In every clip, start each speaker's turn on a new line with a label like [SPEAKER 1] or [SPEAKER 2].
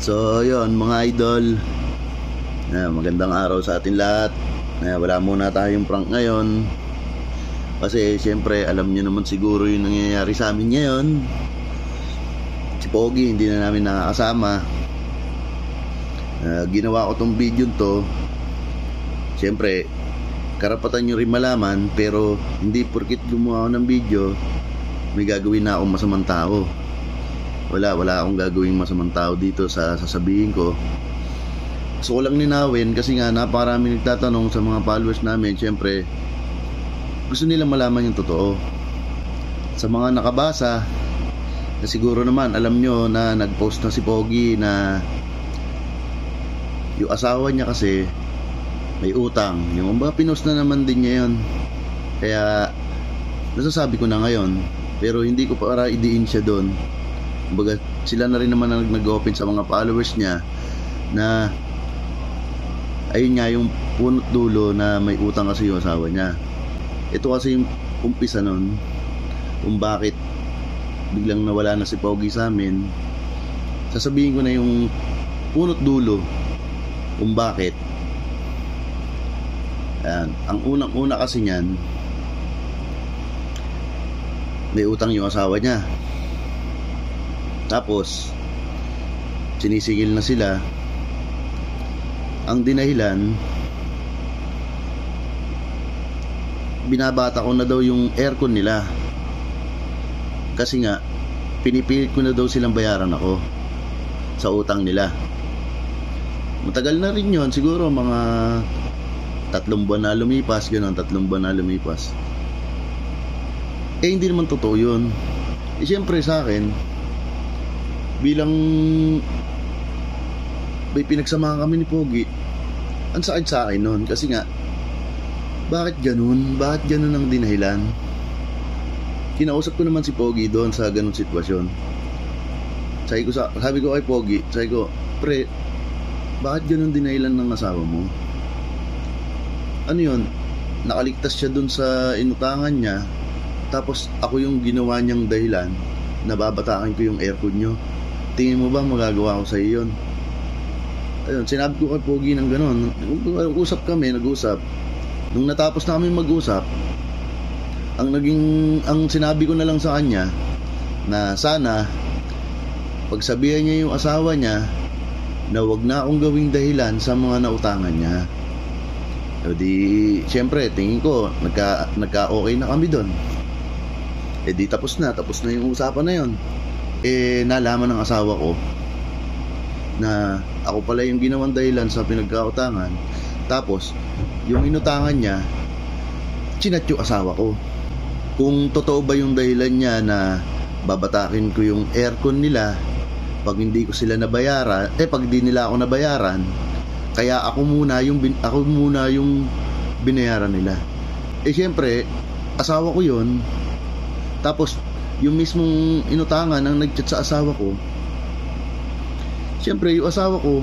[SPEAKER 1] So yun mga idol, magandang araw sa atin lahat. Wala muna tayong prank ngayon kasi siyempre alam niyo naman siguro yung nangyayari sa amin ngayon. Si Pogi hindi na namin nakakasama. Ginawa ko tong video to, siyempre karapatan nyo rin malaman, pero hindi porkit gumawa ako ng video may gagawin na akong masamang tao. Wala akong gagawing masamang tao dito sa sasabihin ko. So lang ninawin kasi nga napakarami nagtatanong sa mga followers namin. Siyempre gusto nilang malaman yung totoo. Sa mga nakabasa na siguro naman alam nyo na nagpost na si Pogi na yung asawa niya kasi may utang. Yung ba pinost na naman din niya yun. Kaya nasasabi ko na ngayon, pero hindi ko para idiin siya doon. Kumbaga sila na rin naman ang nag-open sa mga followers niya na ayun nga yung punot dulo na may utang kasi yung asawa niya. Ito kasi yung umpisa nun kung bakit biglang nawala na si Pogi sa amin. Sasabihin ko na yung punot dulo kung bakit. Ayan. Ang unang-una kasi niyan, may utang yung asawa niya. Tapos sinisigil na sila. Ang dinahilan, binabata ko na daw yung aircon nila kasi nga pinipilit ko na daw silang bayaran ako sa utang nila. Matagal na rin yun, siguro mga 3 buwan na lumipas, gano'n, 3 buwan na lumipas. Hindi naman totoo yun. Siyempre sa akin, bilang may pinagsamahan kami ni Pogi, ang sakit sa akin nun kasi nga bakit ganun ang dinahilan. Kinausap ko naman si Pogi doon sa ganun sitwasyon. Sabi ko kay Pogi, sabi ko, pre, bakit ganun dinahilan ng asawa mo? Ano yun, nakaligtas siya doon sa inutangan niya, tapos ako yung ginawa niyang dahilan na babatakin ko yung aircon nyo. Tingin mo ba magagawa ko sa iyo yun? Ayun, sinabi ko kay Pogi ng gano'n. Nag-usap kami. Nung natapos na kami mag-usap, ang sinabi ko na lang sa kanya na sana pagsabihan niya yung asawa niya na wag na akong gawing dahilan sa mga nautangan niya. So di, siyempre tingin ko nagka-okay na kami doon. Di tapos na yung usapan na yun. Nalaman ng asawa ko na ako pala yung ginawang dahilan sa pinagkautangan. Tapos yung inutangan niya, chinat yung asawa ko. Kung totoo ba yung dahilan niya na babatakin ko yung aircon nila pag hindi ko sila nabayaran, pag di nila ako nabayaran, kaya ako muna yung binayaran nila. Siyempre asawa ko yun. Tapos yung mismong inutangan ang nagchat sa asawa ko, siyempre yung asawa ko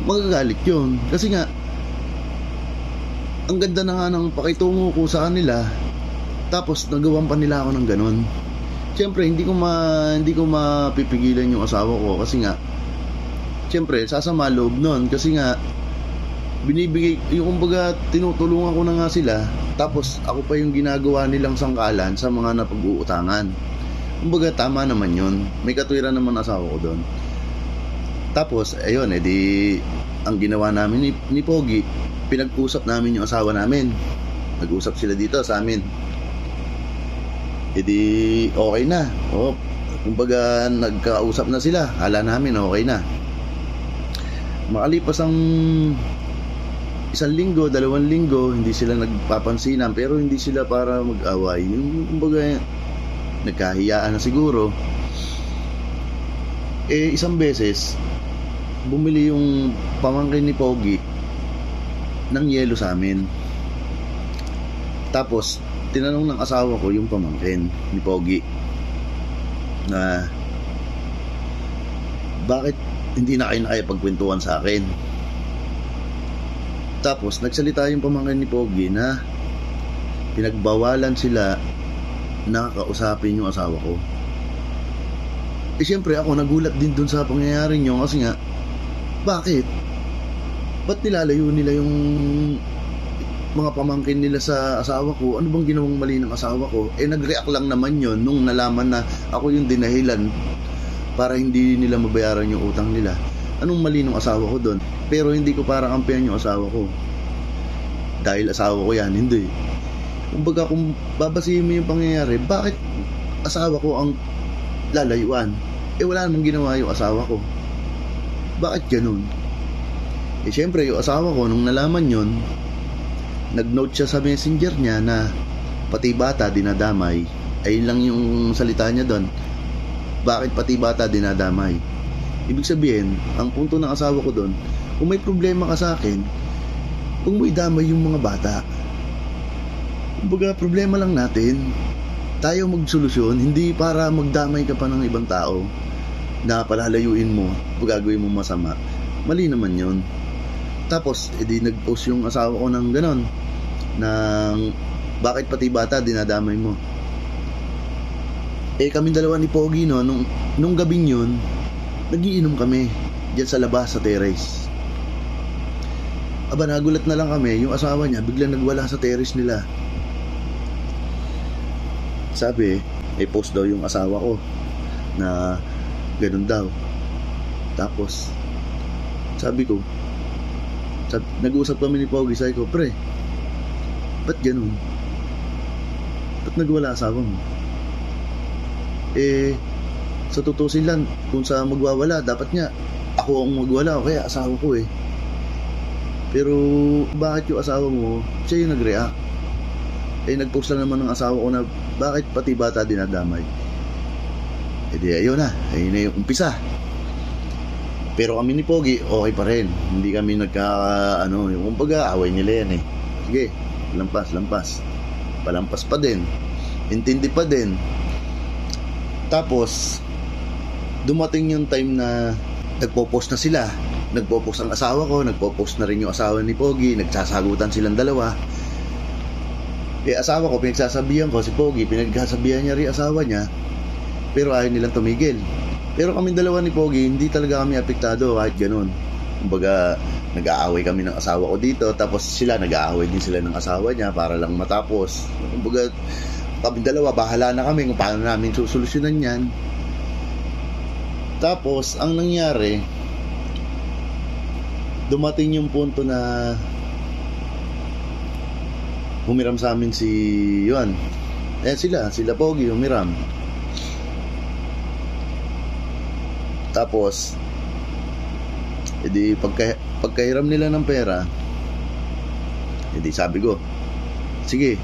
[SPEAKER 1] magagalit yun kasi nga ang ganda na nga ng pakitungo ko sa kanila, tapos nagawan pa nila ako ng ganun. Siyempre hindi ko mapipigilan yung asawa ko kasi nga siyempre sasama loob nun kasi nga binibigay yung kumbaga tinutulungan ko na nga sila, tapos ako pa yung ginagawa nilang sangkalan sa mga napag-uutangan. Kumbaga tama naman yun, may katwiran naman asawa ko doon. Tapos ayun, ang ginawa namin ni Pogi, pinag-usap namin yung asawa namin. Nag-usap sila dito sa amin. Okay na. Kumbaga nagkausap na sila, hala namin okay na. Makalipas ang 1 linggo, 2 linggo, hindi sila nagpapansinan, pero hindi sila para mag-away. Yung kumbaga nagkahiyaan na siguro. Isang beses bumili yung pamangkin ni Pogi ng yelo sa amin. Tapos tinanong ng asawa ko yung pamangkin ni Pogi na bakit hindi na kayo nakipagkwentuhan sa akin. Tapos nagsalita yung pamangkin ni Pogi na pinagbawalan sila na kausapin yung asawa ko. Siyempre ako nagulat din dun sa pangyayari nyo kasi nga Bakit? Ba't nilalayo nila yung mga pamangkin nila sa asawa ko? Ano bang ginawang mali ng asawa ko? Nag-react lang naman yon nung nalaman na ako yung dinahilan para hindi nila mabayaran yung utang nila. Anong mali ng asawa ko doon? Pero hindi ko para kampihan yung asawa ko. Dahil asawa ko yan, hindi. Kumbaga kung babasihin mo yung pangyayari, bakit asawa ko ang lalayuan? Wala namang ginawa yung asawa ko. Bakit ganun? Syempre yung asawa ko nung nalaman yon, nag-note siya sa messenger niya na pati bata dinadamay. Ayun lang yung salita niya doon. Bakit pati bata dinadamay? Ibig sabihin, ang punto ng asawa ko doon, kung may problema ka sa akin, huwag mo idamay yung mga bata. Kumbaga problema lang natin, tayo magsolusyon, hindi para magdamay ka pa ng ibang tao na palalayuin mo, gagawin mo masama. Mali naman yun. Tapos, edi nag-post yung asawa ko ng ganon, ng bakit pati bata dinadamay mo. Kami dalawa ni Pogi, no, nung gabing yun, nagiinom kami diyan sa labas sa terrace. Aba, nagulat na lang kami, yung asawa niya biglang nagwala sa terrace nila. Sabi, may post daw yung asawa ko na ganun daw. Tapos sabi ko, nag-uusap kami ni Pogi, sabi ko, pre, ba't ganun? Ba't nagwala asawa mo? Sa tutusin lang, kung sa magwawala, dapat nga ako ang magwala o kaya asawa ko Pero bakit yung asawa mo, siya yung nag-react? Nag-post lang naman ng asawa ko na bakit pati bata dinadamay. Ayun na, ayun na yung umpisa. Pero kami ni Pogi, okay pa rin. Hindi kami yung kumbaga, away nila yan Sige, lampas. Palampas pa din. Intindi pa din. Tapos, dumating yung time na nagpo-post na sila. Nagpo-post ang asawa ko, nagpo-post na rin yung asawa ni Pogi, nagsasagutan silang dalawa. Asawa ko, pinagsasabihan ko si Pogi, pinagsasabihan niya rin asawa niya, pero ayaw nilang tumigil. Pero kami dalawa ni Pogi, hindi talaga kami apektado kahit ganun. Kumbaga, nag-aaway kami ng asawa ko dito, tapos sila nag-aaway din sila ng asawa niya para lang matapos. Kumbaga, kami dalawa, bahala na kami kung paano namin susolusyonan yan. Tapos, ang nangyari, dumating yung punto na humiram sa amin si Yuan. Sila Pogi, humiram. Tapos, edi pagkahiram nila ng pera, edi sabi ko, sige,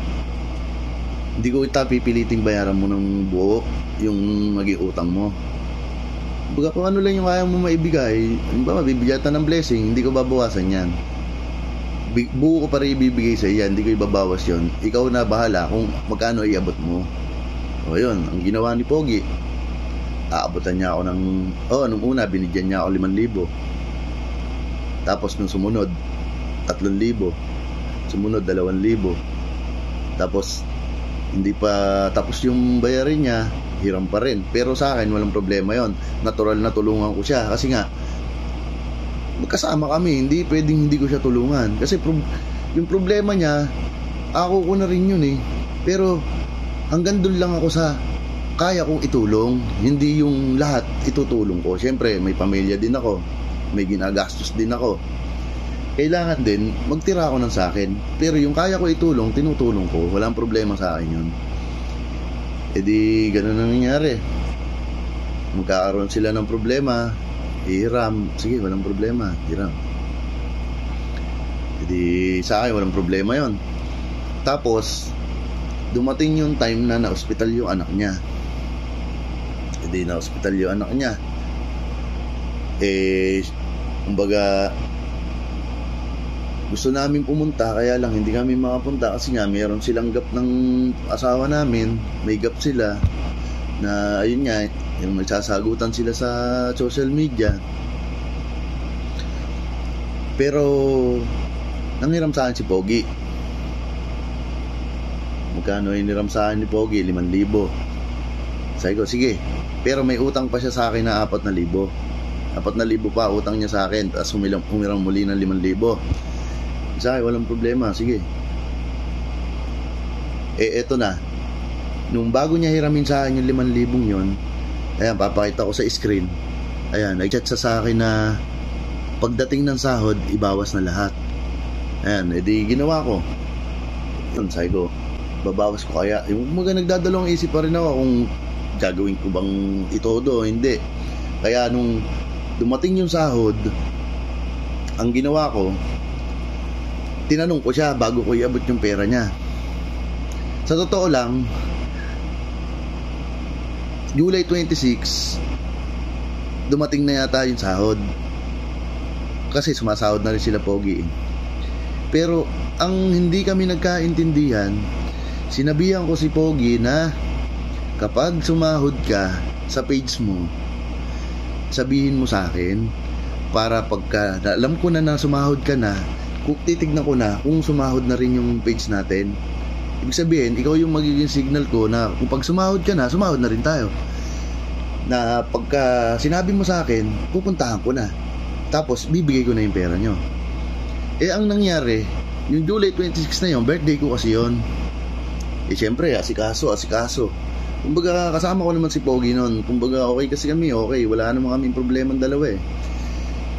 [SPEAKER 1] hindi ko pipiliting bayaran mo ng buo yung naging utang mo. Baga kung ano lang yung kaya mo maibigay, mabibigyan ng blessing, hindi ko babawasan yan. Buo ko pa rin ibibigay sa iyan, hindi ko ibabawas yon. Ikaw na bahala kung magkano iabot mo. O yun, ang ginawa ni Pogi, aabutan niya ako nung una binigyan niya ako 5,000. Tapos nung sumunod 3,000. Sumunod 2,000. Tapos hindi pa tapos yung bayarin niya, hiram pa rin. Pero sa akin walang problema yon. Natural na tulungan ko siya kasi nga magkasama kami, hindi pwedeng hindi ko siya tulungan. Kasi yung problema niya, ako ko na rin yun Pero hanggang doon lang ako sa kaya kong itulong, hindi yung lahat itutulong ko. Siyempre, may pamilya din ako, may ginagastos din ako. Kailangan din, magtira ako ng sakin. Pero yung kaya ko itulong, tinutulong ko. Walang problema sa akin yun. Ganun na nangyari. Magkakaroon sila ng problema, hiram. Sige, walang problema, hiram. Sa akin, walang problema yon. Tapos, dumating yung time na na-hospital yung anak niya. Na-hospital yung anak niya. Kumbaga, gusto namin pumunta, kaya lang hindi kami makapunta kasi nga meron silang gap ng asawa namin. May gap sila na ayun nga, yung nagsasagutan sila sa social media. Pero nanghiram sa akin si Pogi. Magkano hiniram sa akin ni Pogi? 5,000. Sabi ko, sige. Pero may utang pa siya sa akin na 4,000. 4,000 pa utang niya sa akin, tapos humiram muli ng 5,000. Sa akin, walang problema, sige. Eto na, nung bago niya hiramin sa akin yung 5,000 yun, ayan, papakita ko sa screen. Ayan, nag-chat sa akin na pagdating ng sahod, ibawas na lahat. Ayan, edi ginawa ko. Yun, sabi ko, babawas ko kaya. Yung nagdadalawang isip pa rin ako kung gagawin ko bang itodo o hindi. Kaya nung dumating yung sahod, ang ginawa ko, tinanong ko siya bago ko iabot yung pera niya. Sa totoo lang, July 26, dumating na yata yung sahod. Kasi sumasahod na rin sila Pogi. Pero ang hindi kami nagkaintindihan, sinabihan ko si Pogi na kapag sumahod ka sa page mo, sabihin mo sa akin para pagka alam ko na sumahod ka na, kung titignan ko na kung sumahod na rin yung page natin. Ibig sabihin, ikaw yung magiging signal ko na kung pag sumahod ka na, sumahod na rin tayo. Na pagka sinabi mo sa akin, pupuntahan ko na. Tapos, bibigay ko na yung pera nyo. Ang nangyari, yung July 26 na yun, birthday ko kasi yun. Siyempre, asikaso. Kumbaga, kasama ko naman si Pogi nun. Kumbaga, okay kasi kami, okay. Wala naman kaming problema ng dalawa eh.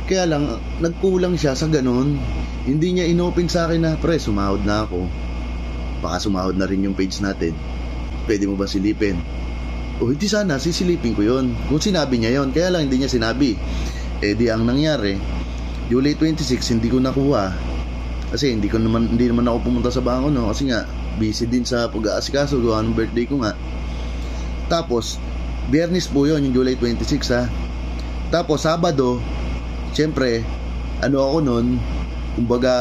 [SPEAKER 1] Kaya lang, nagkulang siya sa ganun. Hindi niya inopen sa akin na, pre, sumahod na ako. Baka sumahod na rin yung page natin. Pwede mo ba silipin? O hindi, sana, sisilipin ko yun. Kung sinabi niya yun, kaya lang hindi niya sinabi. Di ang nangyari, July 26, hindi ko nakuha. Kasi hindi naman ako pumunta sa bangko, no? Kasi nga, busy din sa pag-aasikaso, gawa ng birthday ko nga. Tapos, Biyernes po yun, yung July 26 ha. Tapos, Sabado, siyempre, ako nun, kumbaga,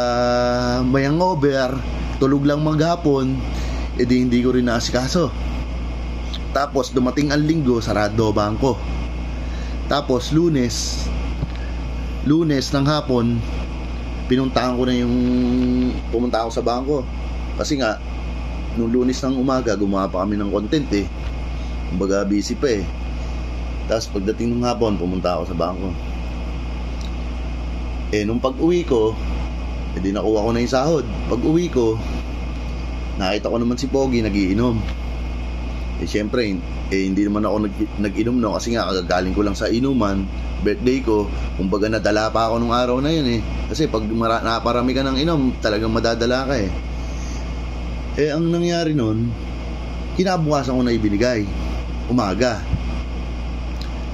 [SPEAKER 1] may hangover, tulog lang maghapon, edi hindi ko rin naasikaso. Tapos, dumating ang Linggo, sarado bangko. Tapos, Lunes ng hapon, pumunta ako sa bangko. Kasi nga, nung Lunes ng umaga, gumawa pa kami ng content eh. Kumbaga, busy pa eh. Tapos, pagdating ng hapon, pumunta ako sa bangko. Nung pag-uwi ko, edi nakuha ko na yung sahod. Pag-uwi ko, nakita ko naman si Pogi nagiinom. Siyempre, hindi naman ako nag-inom no, kasi nga kagagaling ko lang sa inuman, birthday ko, kumbaga nadala pa ako nung araw na yun eh. Kasi pag naparami ka ng inom, talagang madadala ka eh. Ang nangyari nun, kinabukasan ko na ibinigay, umaga.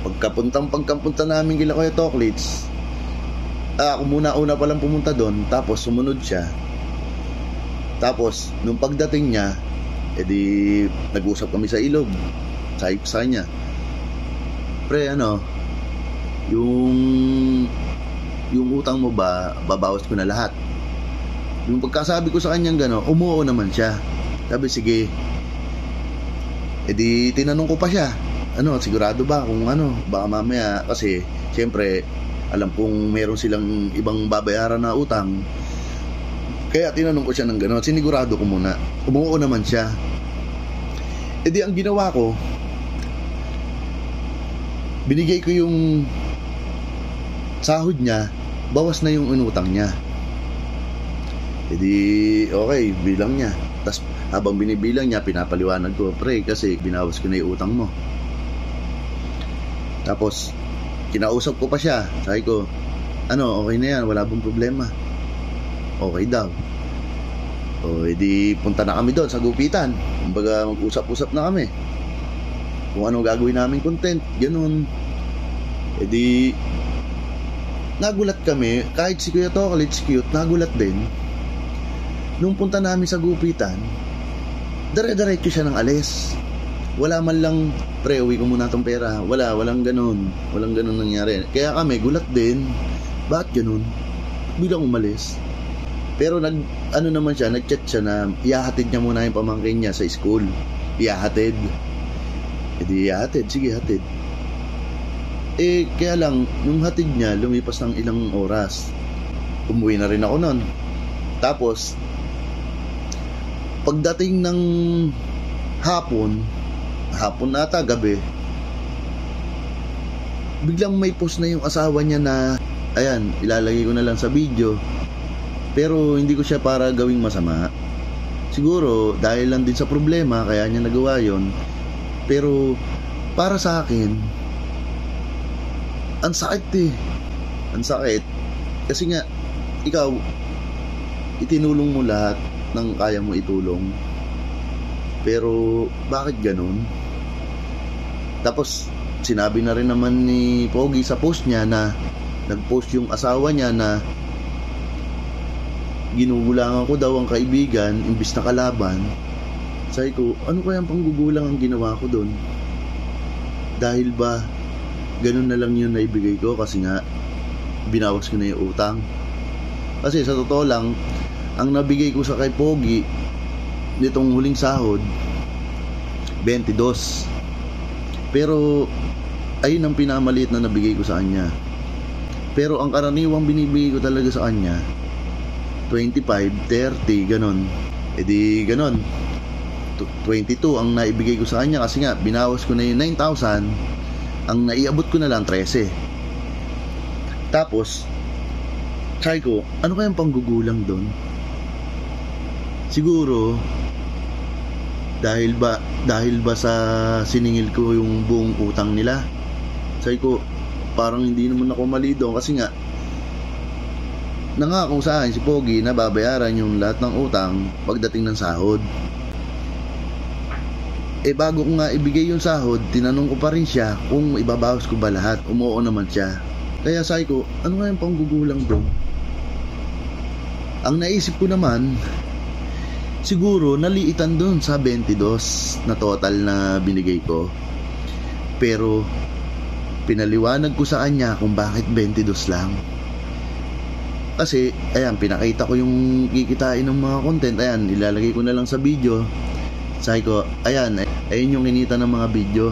[SPEAKER 1] Pagkapunta namin kila Kuya Toklits, ako una palang pumunta doon, tapos sumunod siya. Tapos, nung pagdating niya, edi nag-usap kami sa ilog. Sabi ko sa kanya, pre, yung utang mo ba, babawas ko na lahat. Yung pagkasabi ko sa kanyang gano'n, umuo naman siya. Sabi, sige. Edi tinanong ko pa siya, sigurado ba kung baka mamaya, kasi siyempre alam kong meron silang ibang babayaran na utang. Kaya tinanong ko siya ng gano'n, sinigurado ko muna. Umuo naman siya. Di ang ginawa ko, binigay ko yung sahod niya, bawas na yung inutang niya. Di okay, bilang niya. Tapos habang binibilang niya, pinapaliwanag ko, pre, kasi binawas ko na yung utang mo. Tapos kinausap ko pa siya, sabi ko, okay na yan, wala bang problema. Okay daw. Edi punta na kami doon sa gupitan. Kumbaga mag-usap-usap na kami kung ano gagawin namin content, ganun. Edi nagulat kami, kahit si Kuya Toklits cute, nagulat din. Nung punta namin sa gupitan, dire-diretso siya ng alis. Wala man lang, pre, uwi ko muna tong pera. Walang ganun nangyari. Kaya kami gulat din, bakit ganun? Bilang umalis. Pero naman siya, nag-chat siya na ihahatid niya muna yung pamangkin niya sa school. Ihahatid. Ihahatid, sige hatid. Kaya lang, nung hatid niya, lumipas ng ilang oras. Umuwi na rin ako nun. Tapos, pagdating ng hapon nata, gabi, biglang may post na yung asawa niya na, ayan, ilalagay ko na lang sa video, pero hindi ko siya para gawing masama. Siguro dahil lang din sa problema kaya niya nagawa yon. Pero para sa akin, ang sakit eh. Ang sakit. Kasi nga, ikaw, itinulong mo lahat ng kaya mo itulong. Pero bakit ganun? Tapos sinabi na rin naman ni Pogi sa post niya na nag-post yung asawa niya na ginugulangan ko daw ang kaibigan imbis na kalaban. Sabi ko, ano kaya ang panggugulang ang ginawa ko doon? Dahil ba ganun na lang yun na ibigay ko kasi nga binawas ko na yung utang. Kasi sa totoo lang, ang nabigay ko sa kay Pogi nitong huling sahod 22. Pero ayun ang pinamaliit na nabigay ko sa kanya. Pero ang karaniwang binibigay ko talaga sa kanya 25, 30, ganon. E di ganon, 22 ang naibigay ko sa kanya kasi nga binawas ko na yung 9,000. Ang naiabot ko na lang 13. Tapos sabi ko, ano kayang panggugulang doon? Siguro dahil ba sa siningil ko yung buong utang nila. Sabi ko, parang hindi naman ako mali doon kasi nga nangako sa akin si Pogi na babayaran yung lahat ng utang pagdating ng sahod. Bago ko nga ibigay yung sahod, tinanong ko pa rin siya kung ibabawas ko ba lahat. Umuo naman siya. Kaya sabi ko, ano nga yung panggugulang doon? Ang naisip ko naman, siguro naliitan doon sa 22 na total na binigay ko. Pero pinaliwanag ko sa kanya kung bakit 22 lang. Kasi, ayan, pinakita ko yung kikitain ng mga content. Ayan, ilalagay ko na lang sa video. Sabi ko, ayan yung kinita ng mga video.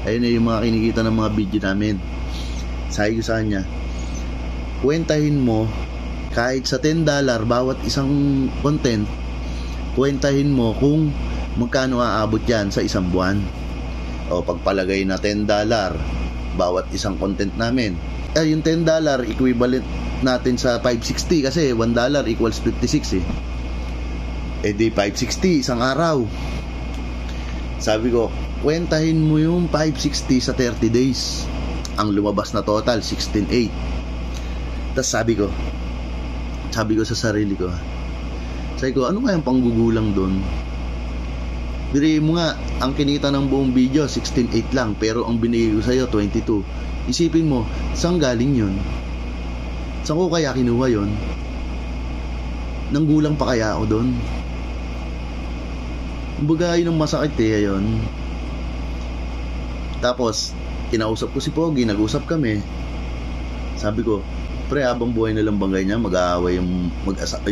[SPEAKER 1] Ayun yung mga kinikita ng mga video namin. Sabi ko sa kanya, kwentahin mo, kahit sa $10 bawat isang content, kwentahin mo kung magkano aabot yan sa isang buwan. O pagpalagay na $10 bawat isang content namin. Yung $10 equivalent natin sa 560 kasi $1 equals 56 eh. Di 560 isang araw. Sabi ko, kwentahin mo yung 560 sa 30 days. Ang lumabas na total 16,800. Tapos sabi ko sa sarili ko, ano kayang panggugulang doon? Biri mo nga, ang kinita ng buong video 16,800 lang, pero ang binigay ko sa'yo 22. Isipin mo, saan galing yun? Saan ko kaya kinuha yun? Nanggulang pa kaya ako doon? Kumbaga yun ang masakit yun. Tapos kinausap ko si Pogi, nag-usap kami. Sabi ko, pre, habang buhay na lang bang ganyan, mag-aaway yung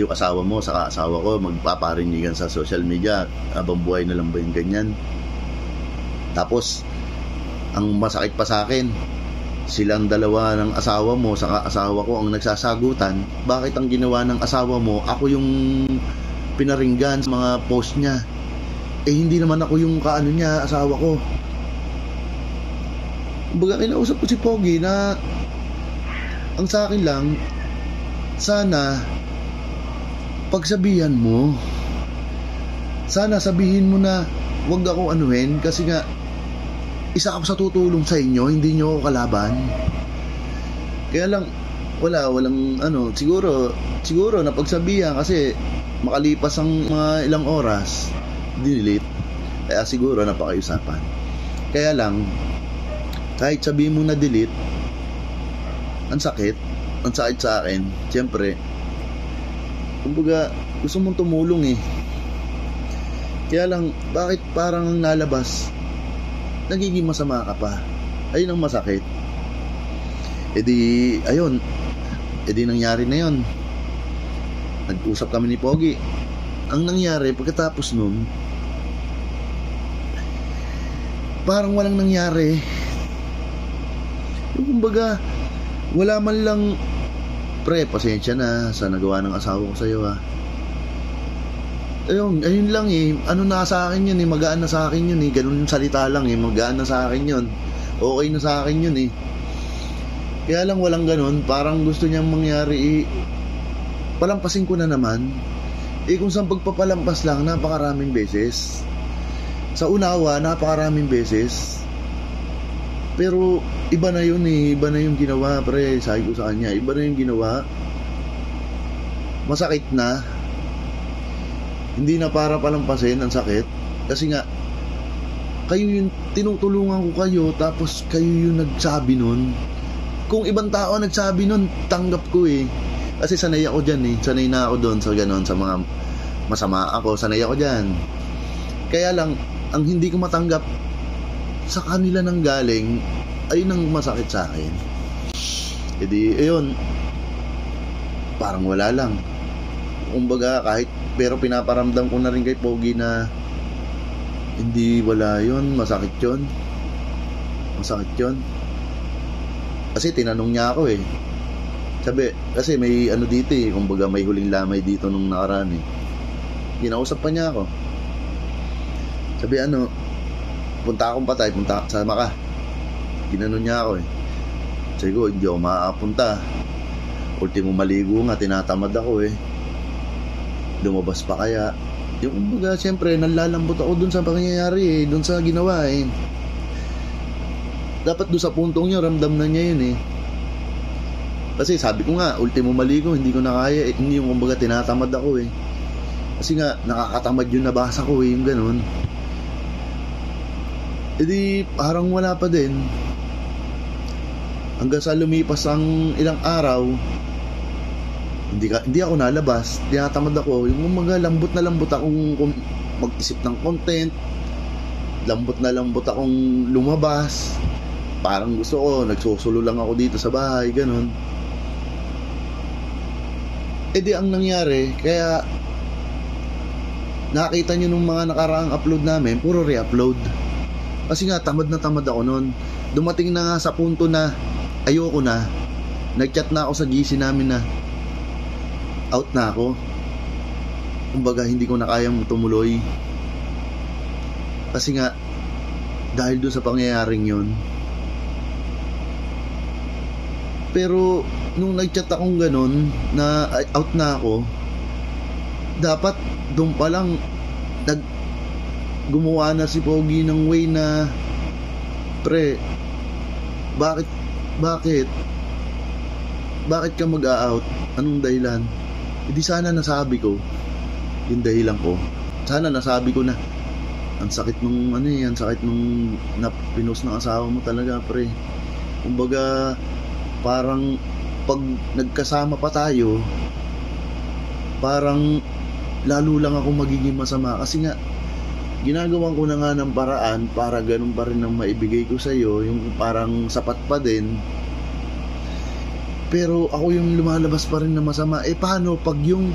[SPEAKER 1] asawa mo saka asawa ko, magpaparinigan sa social media, habang buhay na lang ba yung ganyan? Tapos ang masakit pa sa akin, silang dalawa ng asawa mo saka asawa ko ang nagsasagutan. Bakit ang ginawa ng asawa mo, ako yung pinaringgan sa mga post niya? Hindi naman ako yung kaano niya, asawa ko. Kumbaga kinausap ko si Pogi na ang sa akin lang, sana pagsabihan mo, sana sabihin mo na wag ako anuhin kasi nga isa ako sa tutulong sa inyo, hindi nyo ako kalaban. Kaya lang walang siguro napagsabihan kasi makalipas ang mga ilang oras, delete. Kaya siguro napakayusapan. Kaya lang kahit sabihin mo na delete, ang sakit sa akin. Siyempre, kumbaga gusto mong tumulong Kaya lang, bakit parang nalabas, nagiging masama ka pa? Ayun ang masakit. Ayun, nangyari na yun. Nag-usap kami ni Pogi. Ang nangyari pagkatapos nun, parang walang nangyari. Kumbaga wala man lang, pre, pasensya na sa nagawa ng asawa ko sa'yo ayun lang ano na sa akin yun magaan na sa akin yun ganun yung salita lang magaan na sa akin yun, okay na sa akin yun Kaya lang walang ganun, parang gusto niyang mangyari, palampasin ko na naman. Kung sa pagpapalampas lang, napakaraming beses. Sa unawa, napakaraming beses. Pero iba na yun iba na yung ginawa, pre. Sabi ko sa kanya, iba na yung ginawa. Masakit na. Hindi na para palampasin, ang sakit. Kasi nga, kayo yung tinutulungan ko kayo, tapos kayo yung nagsabi nun. Kung ibang tao nagsabi nun, tanggap ko Kasi sanay ako dyan Sanay na ako doon sa ganon, sa mga masama ako. Sanay ako dyan. Kaya lang, ang hindi ko matanggap sa kanila nang galing, ayun ang masakit sa akin. Ayun, parang wala lang. Kumbaga, kahit, pero pinaparamdam ko na rin kay Pogi na hindi, wala yun. Masakit yun. Kasi tinanong niya ako Sabi, kasi may dito kumbaga may huling lamay dito nung nakaraan Ginausap pa niya ako. Sabi punta akong patay, sama ka. Ginanon niya ako Sabi ko, hindi ako makakapunta. Ultimo maligo nga, tinatamad ako Lumabas pa kaya. Yung kumbaga, siyempre, nalalambot ako dun sa pangyayari dun sa ginawa Dapat doon sa puntong niya, ramdam na niya yun Kasi sabi ko nga, ultimo maligo, hindi ko na kaya Hindi yung kumbaga tinatamad ako Kasi nga, nakakatamad yung nabasa ko yung ganun. Parang wala pa din. Hanggang sa lumipas ang ilang araw, hindi ako nalabas. Tinatamad ako. Yung kumbaga, lambot na lambot akong mag-isip ng content. Lambot na lambot akong lumabas. Parang gusto ko, nagsusulo lang ako dito sa bahay, ganun. Ang nangyari, kaya nakita nyo nung mga nakaraang upload namin, puro re-upload. Kasi nga, tamad na tamad ako nun. Dumating na nga sa punto na ayoko na. Nag-chat na ako sa GC namin na out na ako. Kumbaga, hindi ko na kayang tumuloy. Kasi nga, dahil doon sa pangyayaring yun. Pero nung nag-chat akong ganun na out na ako, dapat doon pa lang gumawa na si Pogi ng way na, pre, bakit ka mag-a-out? Anong dahilan? Sana nasabi ko yung dahilan ko. Sana nasabi ko na ang sakit nung ang sakit nung pinost ng asawa mo talaga, pre. Kumbaga, parang pag nagkasama pa tayo, parang lalo lang ako magiging masama. Kasi nga, ginagawan ko na nga ng paraan para ganun pa rin ang maibigay ko sa'yo, yung parang sapat pa din. Pero ako yung lumalabas pa rin na masama. Paano pag yung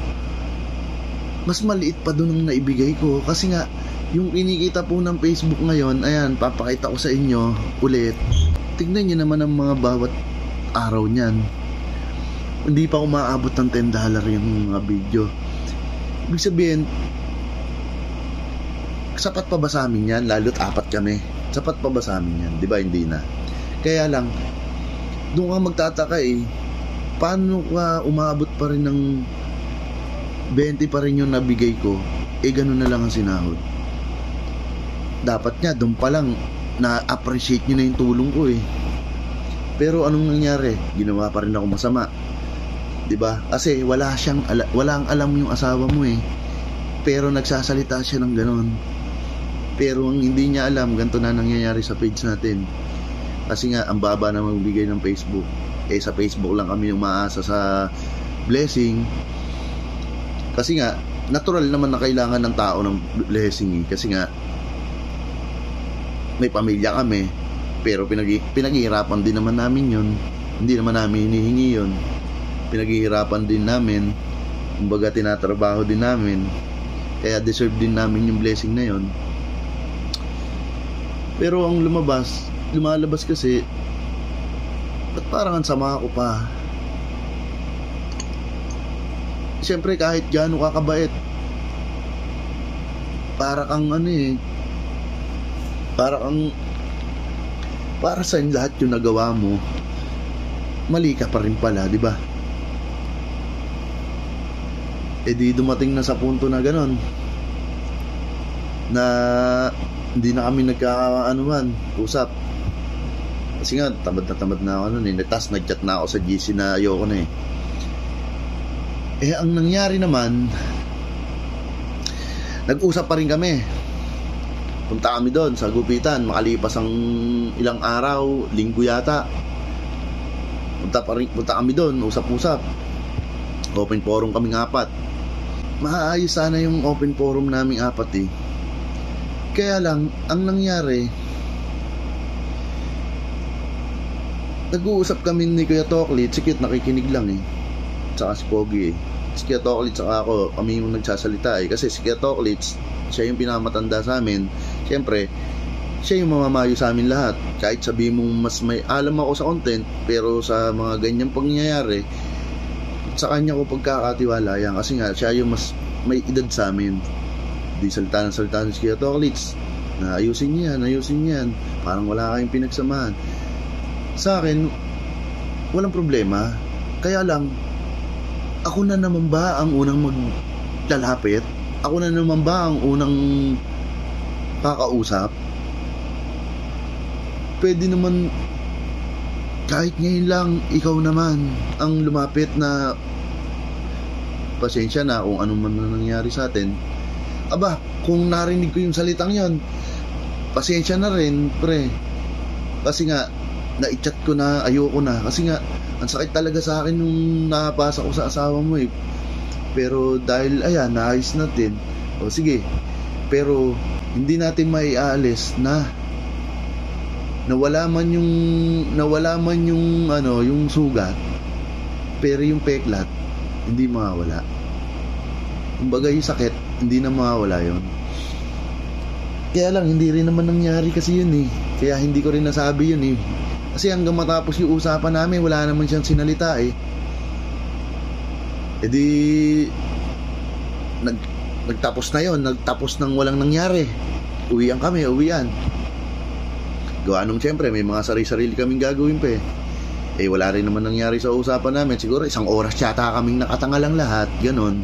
[SPEAKER 1] mas maliit pa dun ang naibigay ko? Kasi nga, yung kinikita po ng Facebook ngayon, ayan, papakita ko sa inyo ulit. Tignan nyo naman ang mga bawat araw niyan. Hindi pa umaabot ng $10 yung mga video. Ibig sabihin, sapat pa ba sa amin yan? Lalo't 4 kami. Sapat pa ba sa amin yan? Diba hindi na? Kaya lang, doon ka magtataka paano ka umabot pa rin ng 20 pa rin yung nabigay ko? Ganun na lang ang sinahod. Dapat nga, doon pa lang na-appreciate nyo na yung tulong ko Pero anong nangyari? Ginawa pa rin ako masama. Diba? Kasi walang alam yung asawa mo Pero nagsasalita siya ng ganon. Pero ang hindi niya alam, ganito na nangyayari sa page natin. Kasi nga, ang baba na magbigay ng Facebook. Sa Facebook lang kami umaasa sa blessing. Kasi nga, natural naman na kailangan ng tao ng blessing Kasi nga, may pamilya kami. Pero pinaghihirapan din naman namin yun. Hindi naman namin hinihingi yun. Pinaghihirapan din namin. Kumbaga, tinatrabaho din namin. Kaya deserve din namin yung blessing na yun. Pero ang lumalabas kasi, ba't parang ang sama ko pa? Siyempre, kahit gaano kakabait, para kang para sa lahat yung nagawa mo, mali ka pa rin pala, di ba? Di dumating na sa punto na ganon, na hindi na kami usap. Kasi nga, tamad na ako nun eh. Tapos nag-chat na ako sa GC na ayoko na eh. Ang nangyari naman, nag-usap pa rin kami. Punta kami doon sa gupitan, makalipas ang ilang araw, linggo yata. Punta kami doon, usap-usap. Open forum kaming 4. Maayos sana yung open forum naming 4 eh. Kaya lang, ang nangyari, nag-uusap kami ni Kuya Toklit, si Cute nakikinig lang eh. Tsaka si Pogi eh. Si Kuya Toklit tsaka ako, kami yung nagsasalita eh. Kasi si Kuya Toklit, siya yung pinakamatanda sa amin. Siyempre, siya yung mamamayo sa amin lahat. Kahit sabihin mong mas may alam ako sa content, pero sa mga ganyang pangyayari, sa kanya ko pagkakatiwala yan. Kasi nga, siya yung mas may edad sa amin. Di salita si Kuya Toklit na ayusin yan. Parang wala kayong pinagsamahan. Sa akin, walang problema. Kaya lang, ako na naman ba ang unang maglalapit? Ako na naman ba ang unang kakausap? Pwede naman kahit ngayon lang ikaw naman ang lumapit na pasensya na kung ano man nangyari sa atin. Aba, kung narinig ko yung salitang yon, pasensya na rin, pre. Kasi nga, na-chat ko na, ayoko na. Kasi nga, ang sakit talaga sa akin nung napasa ko sa asawa mo eh. Pero dahil, ayan, naayos natin. O sige, pero hindi natin maiaalis na nawala man yung yung sugat, pero yung peklat hindi mawawala. Kumbaga yung sakit hindi na mawawala yon. Kaya lang hindi rin naman nangyari kasi yun eh. Kaya hindi ko rin nasabi yun eh. Kasi hanggang matapos yung usapan namin, wala naman siyang sinalita eh. Di nagtapos na yon, nagtapos nang walang nangyari. Uwian. Gawa nung siyempre may mga sarili kaming gagawin pa eh. Wala rin naman nangyari sa usapan namin. Siguro 1 oras yata kaming nakatanga lang lahat, ganon.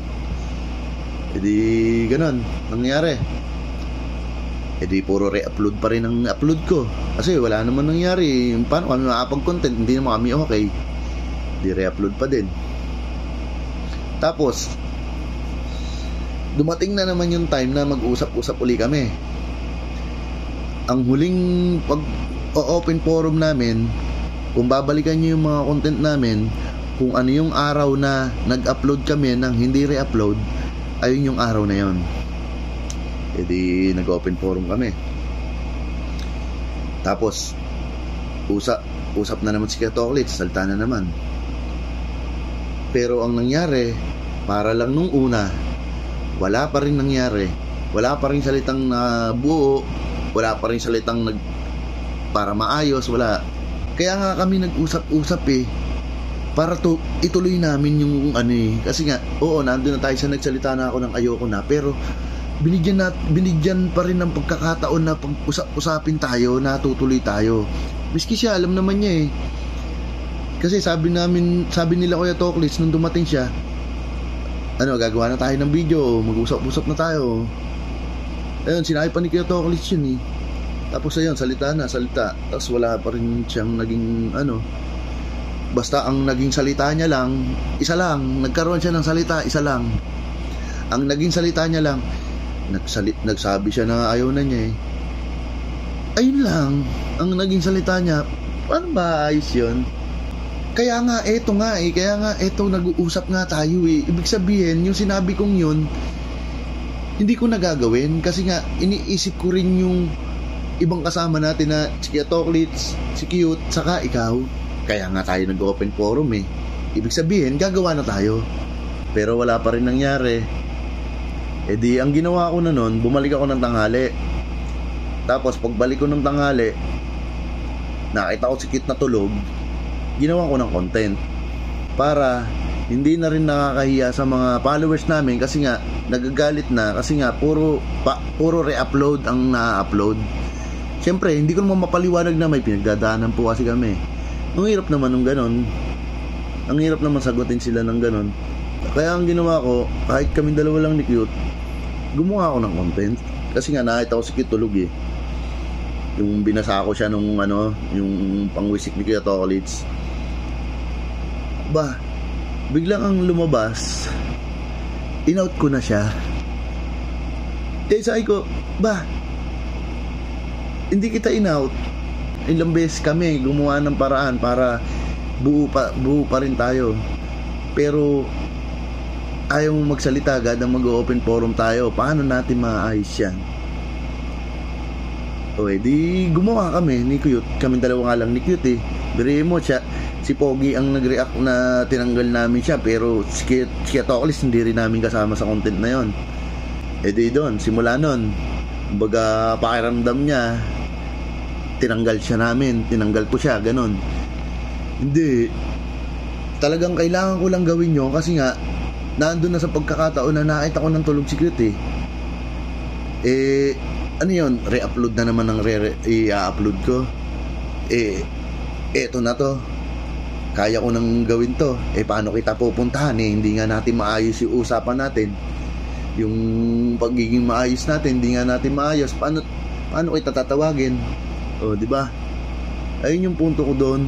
[SPEAKER 1] Di ganon nangyari. Di puro re-upload pa rin ang upload ko. Kasi wala naman nangyari. Paano kami makapag-content? Hindi naman kami okay. Di re-upload pa din. Tapos dumating na naman yung time na mag-usap-usap uli kami. Ang huling pag-open forum namin, kung babalikan nyo yung mga content namin, kung ano yung araw na nag-upload kami ng hindi re-upload, ayun yung araw na yon. Di nag-open forum kami. Tapos usap na naman si Kuya Toklit, salta na naman. Pero ang nangyari, para lang nung una, wala pa rin nangyari. Wala pa rin salitang na buo, wala pa rin salitang para maayos, wala. Kaya nga kami nag-usap-usap eh, para ituloy namin yung kasi nga, oo, nandun na tayo sa nagsalita na ako ng ayoko na, pero binigyan pa rin ng pagkakataon na pag-usapin tayo, na tutuloy tayo. Miski siya, alam naman niya eh. Kasi sabi nila Kuya Toklis nung dumating siya, gagawa na tayo ng video, mag-usap-usap na tayo. Ayun, sinabi pa ni Kuya Toklis yun eh. Tapos ayun, salita. Tapos wala pa rin siyang naging basta ang naging salita niya lang, isa lang. Nagkaroon siya ng salita, isa lang. Ang naging salita niya lang, nagsabi siya na ayaw na niya eh. Ayun lang ang naging salita niya. Paano ba ayos yun? Kaya nga eto nag-uusap nga tayo eh. Ibig sabihin yung sinabi kong yun, hindi ko nagagawin. Kasi nga iniisip ko rin yung ibang kasama natin na si Kuya Toklit, si Cute, saka ikaw. Kaya nga tayo nag-open forum eh. Ibig sabihin gagawa na tayo. Pero wala pa rin nangyari. Di ang ginawa ko na nun, bumalik ako ng tanghali. Tapos pagbalik ko ng tanghali, nakita ko si Kit na tulog. Ginawa ko ng content para hindi na rin nakakahiya sa mga followers namin. Kasi nga nagagalit na, kasi nga puro re-upload ang na-upload. Siyempre hindi ko naman mapaliwanag na may pinagdadaanan po kasi kami. Ang hirap naman nung ganon. ang hirap naman sagutin sila ng ganun. Kaya ang ginawa ko, kahit kami dalawa lang ni Cute, gumawa ako ng content. Kasi nga nakita ko si Cute tulog eh. Yung binasa ko siya nung yung pangwisik ni Kuya Tokolits. Ba, biglang ang lumabas, in-out ko na siya. Sabi ko, ba, hindi kita in-out. Ilang beses kami gumawa ng paraan para buo pa rin tayo. Pero ayaw mo magsalita agad ang mag-open forum tayo. Paano natin maayos yan? O di gumawa kami ni Cute. Kami dalawa nga lang ni Cute eh. Birihin mo siya, si Pogi ang nag-react na tinanggal namin siya. Pero si Tokolits hindi rin namin kasama sa content na yon. Di doon, simula nun, baga pakiramdam niya, tinanggal ko siya, ganun. Hindi, talagang kailangan ko lang gawin yun kasi nga nandun na sa pagkakataon na nakita ko ng tulog si Cute ano yun, re-upload na naman ng i-upload ko. Eto na to, kaya ko nang gawin to. Paano kita pupuntahan? Hindi nga natin maayos yung usapan natin, yung pagiging maayos natin, hindi nga natin maayos. Paano kita tatawagin? Di ba? Ayun yung punto ko doon.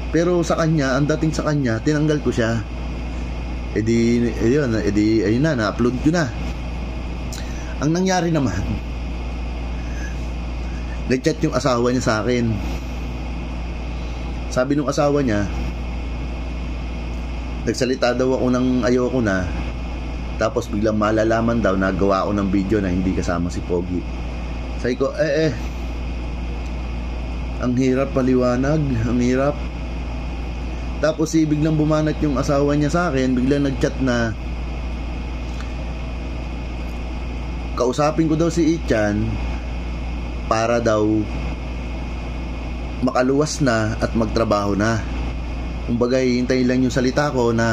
[SPEAKER 1] Pero sa kanya, ang dating sa kanya, tinanggal ko siya. Ayun na, na-upload ko na. Ang nangyari naman, nag-chat yung asawa niya sa akin. Sabi nung asawa niya, nagsalita daw ako ng ayoko na. Tapos biglang malalaman daw na gawa ako ng video na hindi kasama si Pogi. Sabi ko, ang hirap paliwanag, ang hirap. Tapos biglang bumanat yung asawa niya sa akin, biglang nag-chat na kausapin ko daw si Ichan para daw makaluwas na at magtrabaho na. Kumbaga hintayin lang yung salita ko na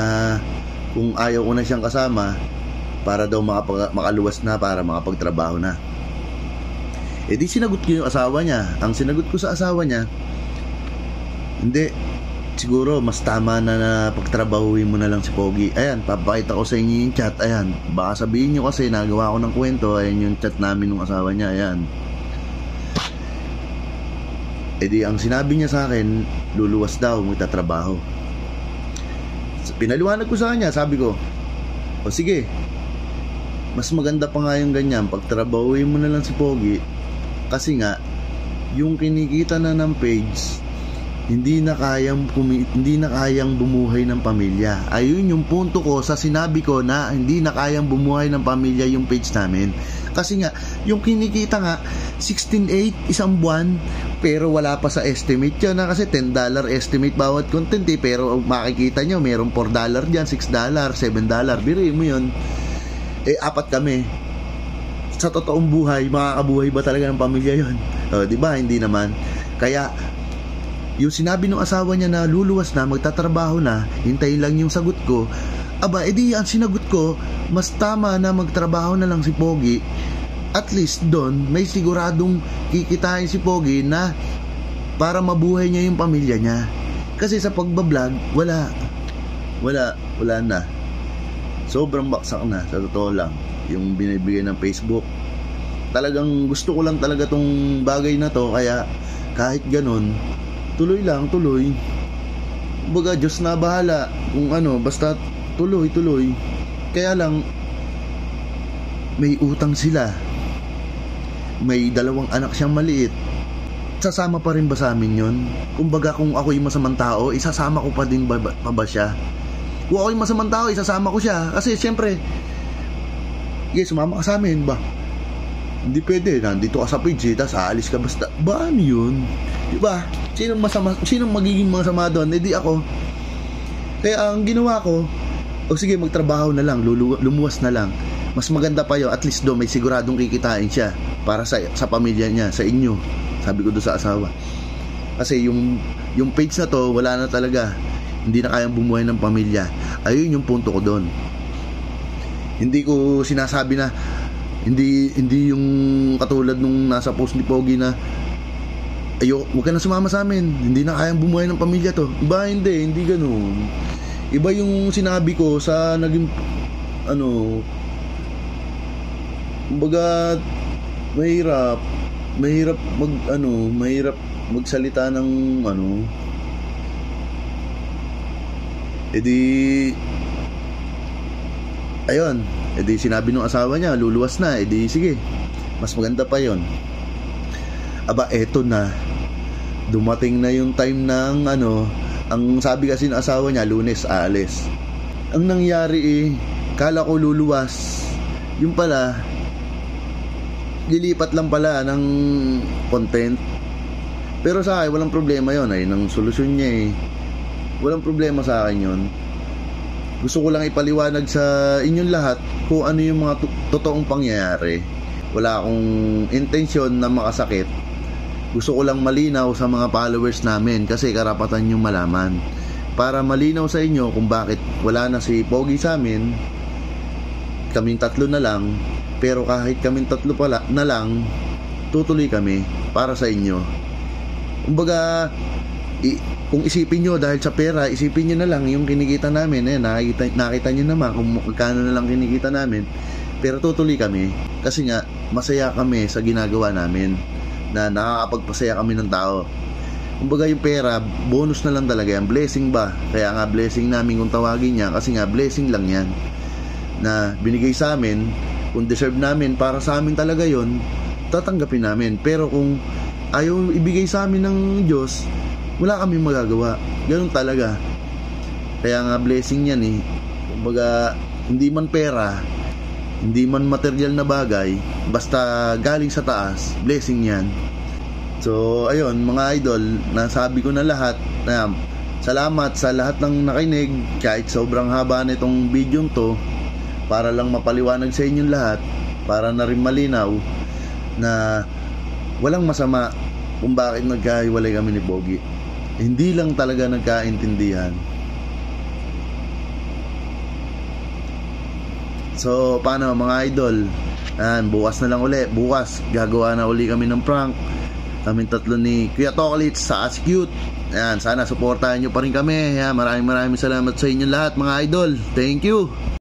[SPEAKER 1] kung ayaw ko na siyang kasama para daw makaluwas na, para makapagtrabaho na. Di sinagot ko yung asawa niya. Ang sinagot ko sa asawa niya, hindi, siguro mas tama na pagtrabahuin mo na lang si Pogi. Ayan, papakita ko sa inyo yung chat. Ayan, baka sabihin nyo kasi nagawa ko ng kwento. Ayan yung chat namin ng asawa niya. Ayan. Di ang sinabi niya sa akin, luluwas daw, magtatrabaho. Pinaliwanag ko sa kanya, sabi ko, o sige, mas maganda pa nga yung ganyan, pagtrabahuin mo na lang si Pogi. Kasi nga, yung kinikita na ng page, hindi na kayang bumuhay ng pamilya. Ayun yung punto ko sa sinabi ko na hindi na kayang bumuhay ng pamilya yung page namin. Kasi nga, yung kinikita nga 16.8 isang buwan, pero wala pa sa estimate yun na, kasi $10 estimate bawat content pero makikita nyo mayroong $4 dyan, $6, $7. Biriin mo yun. Apat kami. Sa totoong buhay, makakabuhay ba talaga ng pamilya yun? Diba? Hindi naman. Kaya yung sinabi ng asawa niya na luluwas na, magtatrabaho na, hintayin lang yung sagot ko. Aba, ang sinagot ko, mas tama na magtrabaho na lang si Pogi. At least doon, may siguradong kikitain si Pogi na para mabuhay niya yung pamilya niya. Kasi sa pagbablog, wala na. Sobrang baksak na, sa totoo lang, yung binibigay ng Facebook. Talagang gusto ko lang talaga tong bagay na to, kaya kahit ganun, tuloy lang, tuloy. Baga, Diyos na bahala kung basta tuloy. Kaya lang, may utang sila. May 2 anak siyang maliit. Sasama pa rin ba sa amin yun? Kumbaga, kung ako yung masamang tao, isasama ko pa din ba siya? Kung ako yung masamang tao, isasama ko siya. Kasi siyempre, sumama ka sa amin ba? Hindi pwede, nandito ka sa page tapos aalis ka basta. Ba, ano yun? Diba? Sinong magiging masama doon? Di ako. Kaya ang ginawa ko, sige, magtrabaho na lang, lumuwas na lang. Mas maganda pa yun, at least doon may siguradong kikitain siya para sa pamilya niya, sa inyo. Sabi ko doon sa asawa. Kasi yung page na to, wala na talaga. Hindi na kayang bumuhay ng pamilya. Ayun yung punto ko doon. Hindi ko sinasabi na hindi yung katulad nung nasa post ni Pogi na huwag ka na sumama sa amin, hindi na kayang bumuhay ng pamilya to. Hindi ganoon. Iba yung sinabi ko sa naging kumbaga mahirap magsalita ng ayun, sinabi ng asawa niya luluwas na, sige, mas maganda pa yon. Aba, eto na, dumating na yung time ng ang sabi kasi ng asawa niya, Lunes aalis. Ang nangyari kala ko luluwas, yung pala lilipat lang pala ng content. Pero sa akin walang problema yon, nang solusyon niya walang problema sa akin yon. Gusto ko lang ipaliwanag sa inyong lahat kung ano yung mga totoong pangyayari. Wala akong intensyon na makasakit. Gusto ko lang malinaw sa mga followers namin kasi karapatan yung malaman. Para malinaw sa inyo kung bakit wala na si Pogi sa amin, kaming tatlo na lang. Pero kahit kaming tatlo pala na lang, tutuloy kami para sa inyo. Kumbaga, kung isipin nyo dahil sa pera, isipin nyo na lang yung kinikita namin. Nakita nyo naman kung magkano na lang kinikita namin. Pero tutuloy kami kasi nga masaya kami sa ginagawa namin, na nakakapagpasaya kami ng tao. Kumbaga yung pera, bonus na lang talaga yan, blessing ba? Kaya nga blessing namin kung tawagin niya, kasi nga blessing lang yan na binigay sa amin. Kung deserve namin, para sa amin talaga yon, tatanggapin namin. Pero kung ayaw ibigay sa amin ng Diyos, wala kaming magagawa. Ganun talaga. Kaya nga blessing yan Kumbaga, hindi man pera, hindi man material na bagay, basta galing sa taas, blessing yan. So ayun mga idol, nasabi ko na lahat. Salamat sa lahat ng nakinig, kahit sobrang haba nitong video to, para lang mapaliwanag sa inyong lahat, para na rin malinaw na walang masama kung bakit nagkahiwalay kami ni Pogi. Hindi lang talaga nagkaintindihan. So paano mga idol, bukas na lang uli. Bukas gagawa na uli kami ng prank, kaming tatlo ni Kuya Toklits sa As Cute. Sana supportahan nyo pa rin kami. Maraming salamat sa inyo lahat mga idol. Thank you.